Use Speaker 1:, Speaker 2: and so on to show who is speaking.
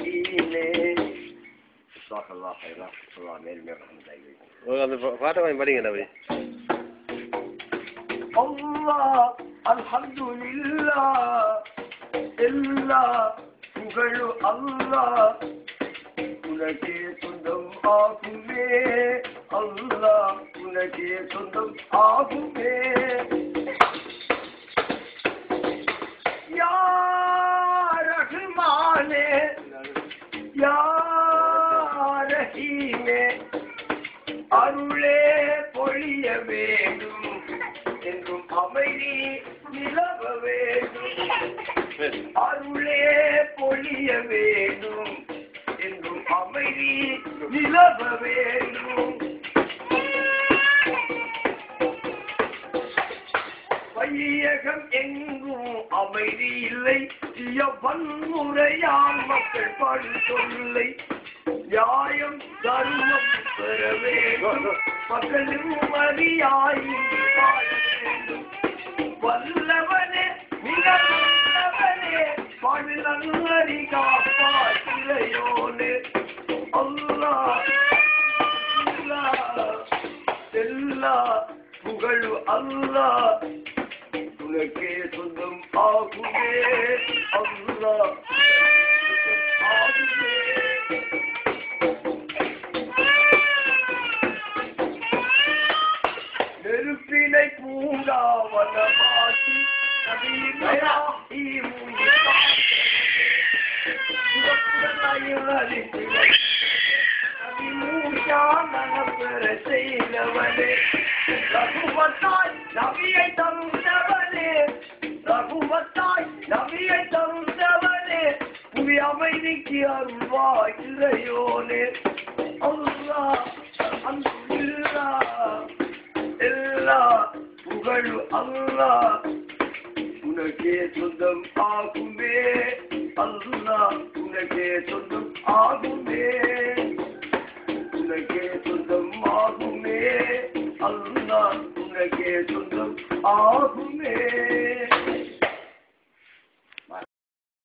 Speaker 1: ரஹீமே ஸல்லல்லாஹு அலைஹி வஸல்லம் மேல் அந்த பாட்டை வாங்கி படிங்க நபி. அல்லாஹ் அல்ஹம்துலில்லாஹ் எல்லா புகழு அல்லாஹ் உனக்கே சொந்தம் ஆகுமே. அல்லாஹ் உனக்கே சொந்தம் ஆகுமே. யா ரஹ்மானே யா ரஹீமே அருளே பொழிய வேண்டும் என்றும் அமைதி நிலவ வேண்டும். அருளே பொழிய வேண்டும் என்றும் அமைதி நிலவ வேண்டும். வையகம் எங்கும் அமைதி இல்லை. வன்முறையால் மக்கள் படு சொல்லை நியாயம் தர்மம் பெற வேண்டும். மக்களும் மதியாய் வாழ வேண்டும். வல்லவனே மிக நல்லவனே வாழ் நல்லறி காப்பாய் இளையோனே. அல்லாஹ் எல்லா புகழு அல்லாஹ் உனக்கே சொந்தம் ஆகுமே. அல்லாஹ் ஆகுமே. நெருப்பினை பூங்காவனமாக்கி செய்தவனே ரகுவத்தாய் நபியை தருந்தவனே. ரகுவத்தாய் நபியை தருந்தவனே புவி அமைதிக்கு அருள்வாய் இறையோனே. அல்லாஹ் அல்ஹம்துலில்லாஹ் எல்லா புகழு அல்லாஹ் உனக்கே சொந்தம் ஆகுமே. அல்லாஹ் உனக்கே சொந்தம் ஆகுமே. உனக்கே சொந்தம் ஆகுமே. அல்லாஹ் உனக்கே சொந்தம் ஆகுமே.